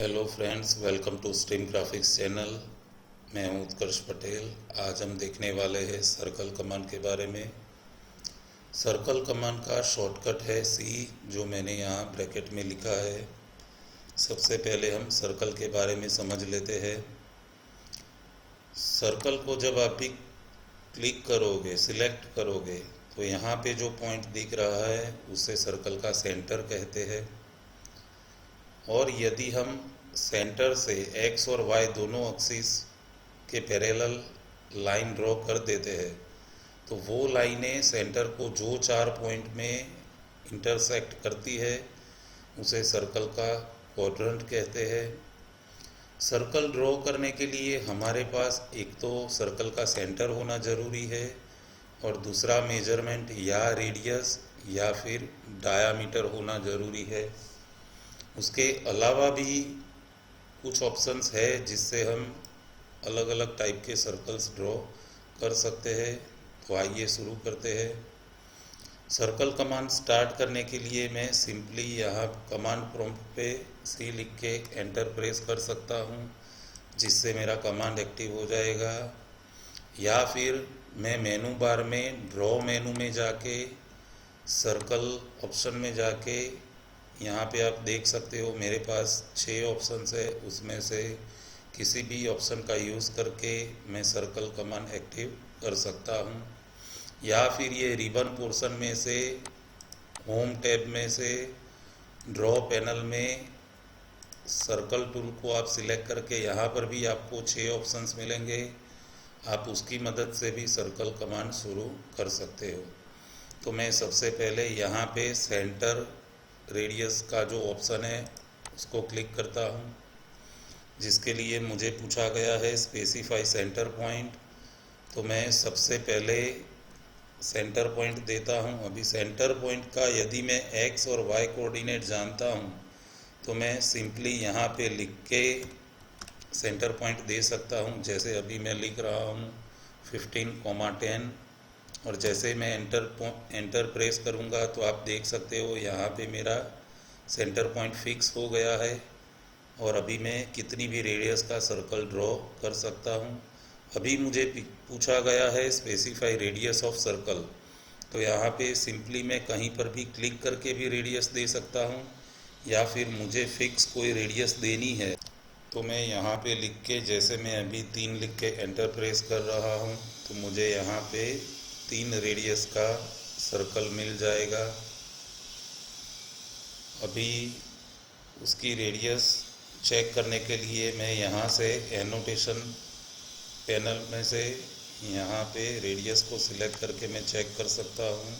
Hello friends, welcome to stream graphics channel. मैं हूं उत्कर्ष पटेल। आज हम देखने वाले हैं सर्कल कमांड के बारे में। सर्कल कमांड का शॉर्टकट है सी, जो मैंने यहाँ ब्रैकेट में लिखा है। सबसे पहले हम सर्कल के बारे में समझ लेते हैं। सर्कल को जब आप भी क्लिक करोगे, सिलेक्ट करोगे, तो यहाँ पे जो पॉइंट दिख रहा है उसे सर्कल का सेंटर कहते हैं। और यदि हम सेंटर से एक्स और वाई दोनों एक्सिस के पैरेलल लाइन ड्रॉ कर देते हैं तो वो लाइनें सेंटर को जो 4 पॉइंट में इंटरसेक्ट करती है उसे सर्कल का क्वाड्रेंट कहते हैं। सर्कल ड्रॉ करने के लिए हमारे पास एक तो सर्कल का सेंटर होना ज़रूरी है और दूसरा मेजरमेंट या रेडियस या फिर डायामीटर होना ज़रूरी है। उसके अलावा भी कुछ ऑप्शंस है जिससे हम अलग अलग टाइप के सर्कल्स ड्रॉ कर सकते हैं। तो आइए शुरू करते हैं। सर्कल कमांड स्टार्ट करने के लिए मैं सिंपली यहाँ कमांड प्रॉम्प्ट पे सी लिख के एंटर प्रेस कर सकता हूँ, जिससे मेरा कमांड एक्टिव हो जाएगा। या फिर मैं मेनू बार में ड्रॉ मेनू में जाके सर्कल ऑप्शन में जाके यहाँ पे आप देख सकते हो मेरे पास 6 ऑप्शंस है, उसमें से किसी भी ऑप्शन का यूज़ करके मैं सर्कल कमांड एक्टिव कर सकता हूँ। या फिर ये रिबन पोर्शन में से होम टैब में से ड्रॉ पैनल में सर्कल टूल को आप सिलेक्ट करके यहाँ पर भी आपको 6 ऑप्शंस मिलेंगे। आप उसकी मदद से भी सर्कल कमांड शुरू कर सकते हो। तो मैं सबसे पहले यहाँ पे सेंटर रेडियस का जो ऑप्शन है उसको क्लिक करता हूँ, जिसके लिए मुझे पूछा गया है स्पेसिफाई सेंटर पॉइंट। तो मैं सबसे पहले सेंटर पॉइंट देता हूँ। अभी सेंटर पॉइंट का यदि मैं एक्स और वाई कोऑर्डिनेट जानता हूँ तो मैं सिंपली यहाँ पे लिख के सेंटर पॉइंट दे सकता हूँ। जैसे अभी मैं लिख रहा हूँ 15,10 और जैसे मैं एंटर प्रेस करूँगा तो आप देख सकते हो यहाँ पे मेरा सेंटर पॉइंट फिक्स हो गया है। और अभी मैं कितनी भी रेडियस का सर्कल ड्रॉ कर सकता हूँ। अभी मुझे पूछा गया है स्पेसिफाई रेडियस ऑफ सर्कल, तो यहाँ पे सिंपली मैं कहीं पर भी क्लिक करके भी रेडियस दे सकता हूँ, या फिर मुझे फिक्स कोई रेडियस देनी है तो मैं यहाँ पे लिख के, जैसे मैं अभी 3 लिख के एंटर प्रेस कर रहा हूँ तो मुझे यहाँ पे 3 रेडियस का सर्कल मिल जाएगा। अभी उसकी रेडियस चेक करने के लिए मैं यहाँ से एनोटेशन पैनल में से यहाँ पे रेडियस को सिलेक्ट करके मैं चेक कर सकता हूँ।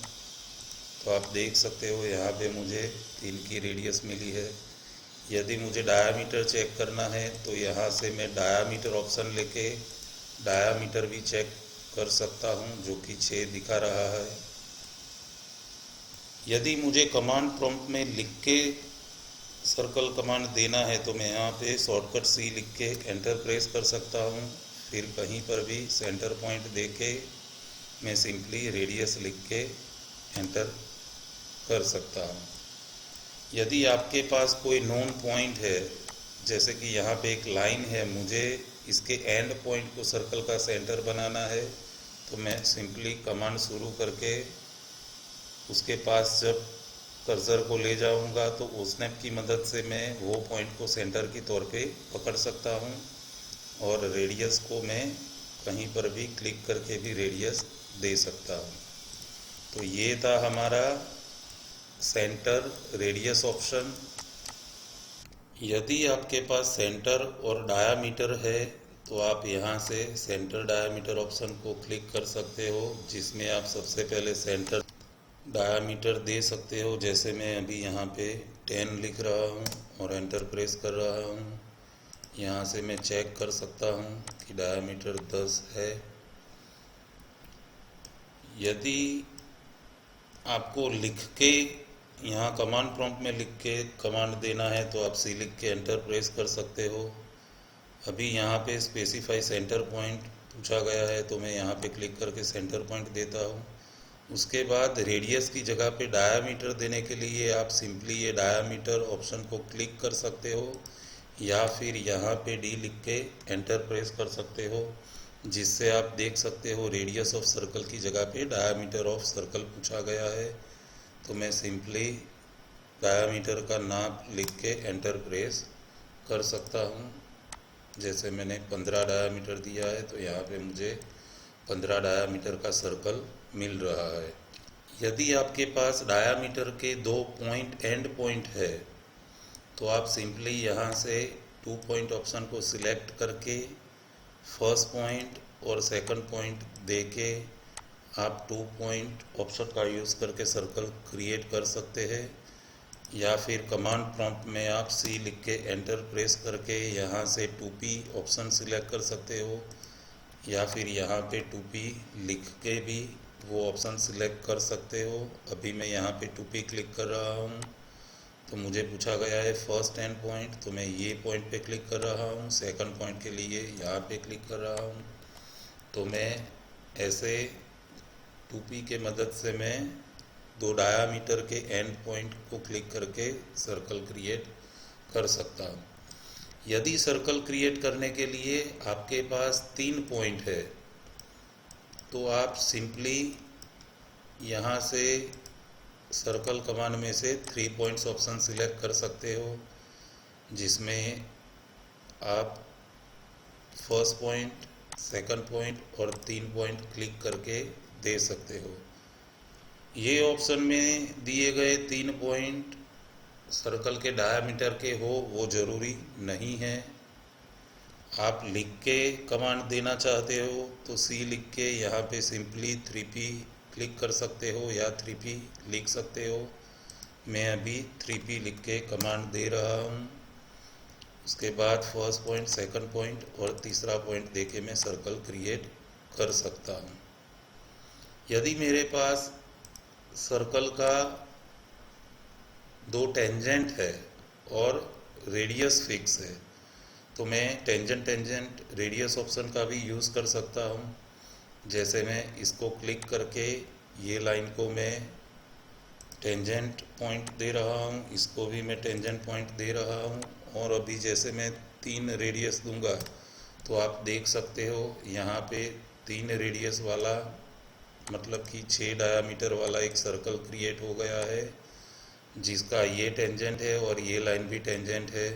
तो आप देख सकते हो यहाँ पे मुझे 3 की रेडियस मिली है। यदि मुझे डायामीटर चेक करना है तो यहाँ से मैं डायामीटर ऑप्शन लेके डायामीटर भी चेक कर सकता हूँ, जो कि 6 दिखा रहा है। यदि मुझे कमांड प्रॉम्प्ट में लिख के सर्कल कमांड देना है तो मैं यहाँ पे शॉर्टकट सी लिख के एंटर प्रेस कर सकता हूँ। फिर कहीं पर भी सेंटर पॉइंट दे के मैं सिंपली रेडियस लिख के एंटर कर सकता हूँ। यदि आपके पास कोई नोन पॉइंट है, जैसे कि यहाँ पे एक लाइन है, मुझे इसके एंड पॉइंट को सर्कल का सेंटर बनाना है, तो मैं सिंपली कमांड शुरू करके उसके पास जब कर्सर को ले जाऊंगा तो वो स्नैप की मदद से मैं वो पॉइंट को सेंटर के तौर पे पकड़ सकता हूँ। और रेडियस को मैं कहीं पर भी क्लिक करके भी रेडियस दे सकता हूँ। तो ये था हमारा सेंटर रेडियस ऑप्शन। यदि आपके पास सेंटर और डायामीटर है तो आप यहाँ से सेंटर डायामीटर ऑप्शन को क्लिक कर सकते हो, जिसमें आप सबसे पहले सेंटर डायामीटर दे सकते हो। जैसे मैं अभी यहाँ पे 10 लिख रहा हूँ और एंटर प्रेस कर रहा हूँ। यहाँ से मैं चेक कर सकता हूँ कि डायामीटर 10 है। यदि आपको लिख के यहाँ कमांड प्रॉम्प्ट में लिख के कमांड देना है तो आप सी लिख के एंटर प्रेस कर सकते हो। अभी यहाँ पे स्पेसिफाई सेंटर पॉइंट पूछा गया है तो मैं यहाँ पे क्लिक करके सेंटर पॉइंट देता हूँ। उसके बाद रेडियस की जगह पे डायामीटर देने के लिए आप सिंपली ये डायामीटर ऑप्शन को क्लिक कर सकते हो, या फिर यहाँ पे डी लिख के एंटर प्रेस कर सकते हो, जिससे आप देख सकते हो रेडियस ऑफ सर्कल की जगह पे डायामीटर ऑफ सर्कल पूछा गया है। तो मैं सिंपली डायामीटर का नाप लिख के एंटर प्रेस कर सकता हूँ। जैसे मैंने 15 डायामीटर दिया है तो यहाँ पे मुझे 15 डायामीटर का सर्कल मिल रहा है। यदि आपके पास डायामीटर के 2 पॉइंट एंड पॉइंट है तो आप सिंपली यहाँ से 2 पॉइंट ऑप्शन को सिलेक्ट करके फर्स्ट पॉइंट और सेकंड पॉइंट दे के आप 2 पॉइंट ऑप्शन का यूज़ करके सर्कल क्रिएट कर सकते हैं। या फिर कमांड प्रॉम्प्ट में आप सी लिख के एंटर प्रेस करके यहाँ से 2p ऑप्शन सिलेक्ट कर सकते हो, या फिर यहाँ पे 2p लिख के भी वो ऑप्शन सिलेक्ट कर सकते हो। अभी मैं यहाँ पे 2p क्लिक कर रहा हूँ तो मुझे पूछा गया है फर्स्ट एंड पॉइंट, तो मैं ये पॉइंट पे क्लिक कर रहा हूँ। सेकंड पॉइंट के लिए यहाँ पे क्लिक कर रहा हूँ। तो मैं ऐसे 2p के मदद से मैं 2 डायामीटर के एंड पॉइंट को क्लिक करके सर्कल क्रिएट कर सकता हूँ। यदि सर्कल क्रिएट करने के लिए आपके पास 3 पॉइंट है तो आप सिंपली यहाँ से सर्कल कमांड में से 3 पॉइंट्स ऑप्शन सिलेक्ट कर सकते हो, जिसमें आप फर्स्ट पॉइंट, सेकंड पॉइंट और 3 पॉइंट क्लिक करके दे सकते हो। ये ऑप्शन में दिए गए 3 पॉइंट सर्कल के डायामीटर के हो वो ज़रूरी नहीं है। आप लिख के कमांड देना चाहते हो तो सी लिख के यहाँ पे सिंपली 3p क्लिक कर सकते हो या 3p लिख सकते हो। मैं अभी 3p लिख के कमांड दे रहा हूँ। उसके बाद फर्स्ट पॉइंट, सेकंड पॉइंट और तीसरा पॉइंट देके मैं सर्कल क्रिएट कर सकता हूँ। यदि मेरे पास सर्कल का 2 टेंजेंट है और रेडियस फिक्स है तो मैं टेंजेंट रेडियस ऑप्शन का भी यूज़ कर सकता हूँ। जैसे मैं इसको क्लिक करके ये लाइन को मैं टेंजेंट पॉइंट दे रहा हूँ, इसको भी मैं टेंजेंट पॉइंट दे रहा हूँ। और अभी जैसे मैं 3 रेडियस दूंगा तो आप देख सकते हो यहाँ पे 3 रेडियस वाला मतलब कि 6 डायामीटर वाला एक सर्कल क्रिएट हो गया है, जिसका ये टेंजेंट है और ये लाइन भी टेंजेंट है।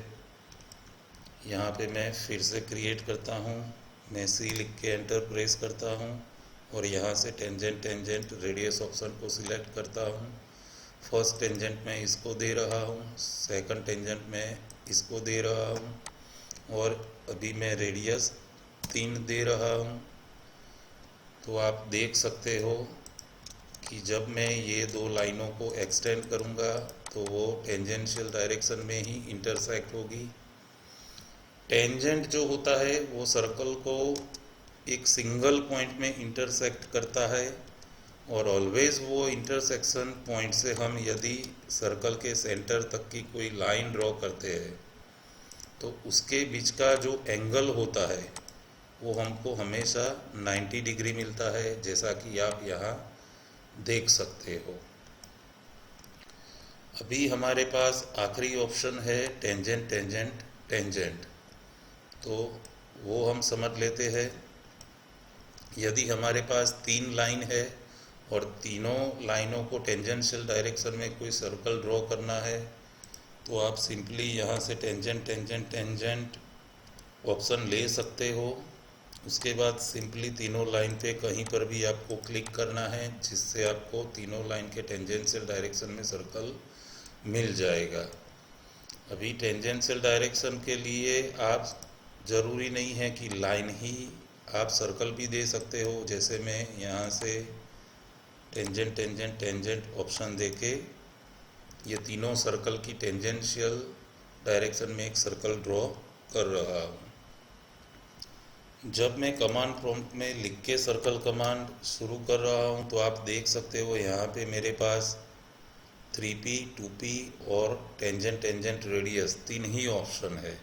यहाँ पे मैं फिर से क्रिएट करता हूँ। मैं सी लिख के एंटर प्रेस करता हूँ और यहाँ से टेंजेंट रेडियस ऑप्शन को सिलेक्ट करता हूँ। फर्स्ट टेंजेंट में इसको दे रहा हूँ, सेकंड टेंजेंट में इसको दे रहा हूँ और अभी मैं रेडियस 3 दे रहा हूँ। तो आप देख सकते हो कि जब मैं ये 2 लाइनों को एक्सटेंड करूँगा तो वो टेंजेंशियल डायरेक्शन में ही इंटरसेक्ट होगी। टेंजेंट जो होता है वो सर्कल को एक सिंगल पॉइंट में इंटरसेक्ट करता है और ऑलवेज वो इंटरसेक्शन पॉइंट से हम यदि सर्कल के सेंटर तक की कोई लाइन ड्रॉ करते हैं तो उसके बीच का जो एंगल होता है वो हमको हमेशा 90 डिग्री मिलता है, जैसा कि आप यहाँ देख सकते हो। अभी हमारे पास आखिरी ऑप्शन है टेंजेंट, तो वो हम समझ लेते हैं। यदि हमारे पास 3 लाइन है और तीनों लाइनों को टेंजेंशियल डायरेक्शन में कोई सर्कल ड्रॉ करना है तो आप सिंपली यहाँ से टेंजेंट ऑप्शन ले सकते हो। उसके बाद सिंपली तीनों लाइन पे कहीं पर भी आपको क्लिक करना है, जिससे आपको तीनों लाइन के टेंजेंशियल डायरेक्शन में सर्कल मिल जाएगा। अभी टेंजेंशियल डायरेक्शन के लिए आप ज़रूरी नहीं है कि लाइन ही, आप सर्कल भी दे सकते हो। जैसे मैं यहाँ से टेंजेंट ऑप्शन देके ये तीनों सर्कल की टेंजेंशियल डायरेक्शन में एक सर्कल ड्रॉ कर रहा हूँ। जब मैं कमांड प्रॉम्प्ट में लिख के सर्कल कमांड शुरू कर रहा हूँ तो आप देख सकते हो यहाँ पे मेरे पास 3p, 2p और टेंजेंट रेडियस 3 ही ऑप्शन है।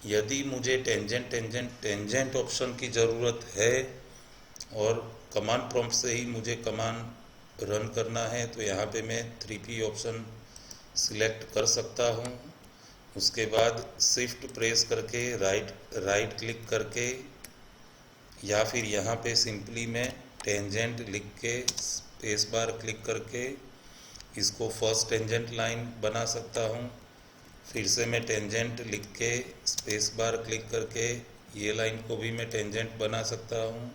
यदि मुझे टेंजेंट ऑप्शन की ज़रूरत है और कमांड प्रॉम्प्ट से ही मुझे कमांड रन करना है तो यहाँ पे मैं 3p ऑप्शन सिलेक्ट कर सकता हूँ, उसके बाद शिफ्ट प्रेस करके राइट क्लिक करके या फिर यहाँ पे सिंपली मैं टेंजेंट लिख के स्पेस बार क्लिक करके इसको फर्स्ट टेंजेंट लाइन बना सकता हूँ। फिर से मैं टेंजेंट लिख के स्पेस बार क्लिक करके ये लाइन को भी मैं टेंजेंट बना सकता हूँ।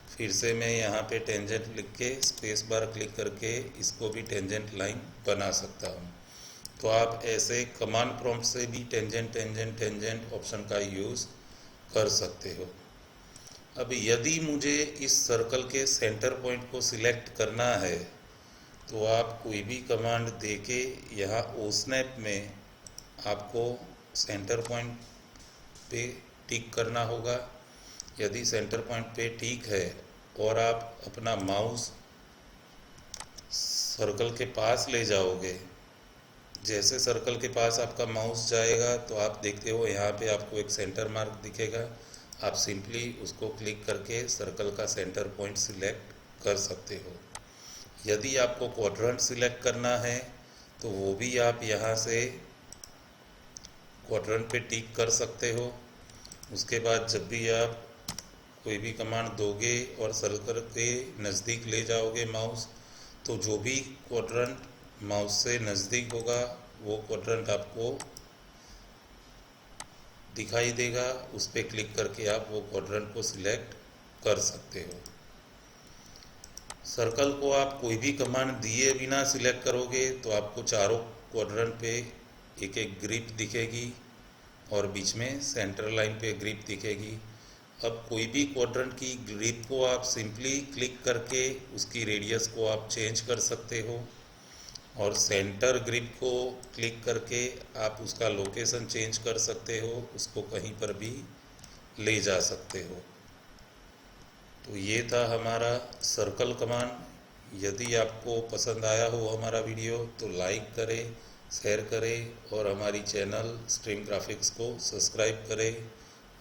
फिर से मैं यहाँ पे टेंजेंट लिख के स्पेस बार क्लिक करके इसको भी टेंजेंट लाइन बना सकता हूँ। तो आप ऐसे कमांड प्रॉम्प्ट से भी टेंजेंट ऑप्शन का यूज़ कर सकते हो। अब यदि मुझे इस सर्कल के सेंटर पॉइंट को सिलेक्ट करना है तो आप कोई भी कमांड देके यहाँ ओस्नैप में आपको सेंटर पॉइंट पे टिक करना होगा। यदि सेंटर पॉइंट पे टिक है और आप अपना माउस सर्कल के पास ले जाओगे, जैसे सर्कल के पास आपका माउस जाएगा तो आप देखते हो यहाँ पे आपको एक सेंटर मार्क दिखेगा। आप सिंपली उसको क्लिक करके सर्कल का सेंटर पॉइंट सिलेक्ट कर सकते हो। यदि आपको क्वाड्रेंट सिलेक्ट करना है तो वो भी आप यहाँ से क्वाड्रेंट पे टिक कर सकते हो। उसके बाद जब भी आप कोई भी कमांड दोगे और सर्कल के नज़दीक ले जाओगे माउस, तो जो भी क्वाड्रेंट माउस से नज़दीक होगा वो क्वाड्रेंट आपको दिखाई देगा। उस पर क्लिक करके आप वो क्वाड्रेंट को सिलेक्ट कर सकते हो। सर्कल को आप कोई भी कमांड दिए बिना सिलेक्ट करोगे तो आपको चारों क्वाड्रेंट पे एक एक ग्रिप दिखेगी और बीच में सेंटर लाइन पे ग्रिप दिखेगी। अब कोई भी क्वाड्रेंट की ग्रिप को आप सिंपली क्लिक करके उसकी रेडियस को आप चेंज कर सकते हो और सेंटर ग्रिप को क्लिक करके आप उसका लोकेशन चेंज कर सकते हो, उसको कहीं पर भी ले जा सकते हो। तो ये था हमारा सर्कल कमांड। यदि आपको पसंद आया हो हमारा वीडियो तो लाइक करें, शेयर करें और हमारी चैनल स्ट्रीम ग्राफिक्स को सब्सक्राइब करें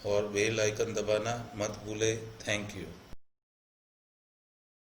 और बेल आइकन दबाना मत भूलें। Thank you.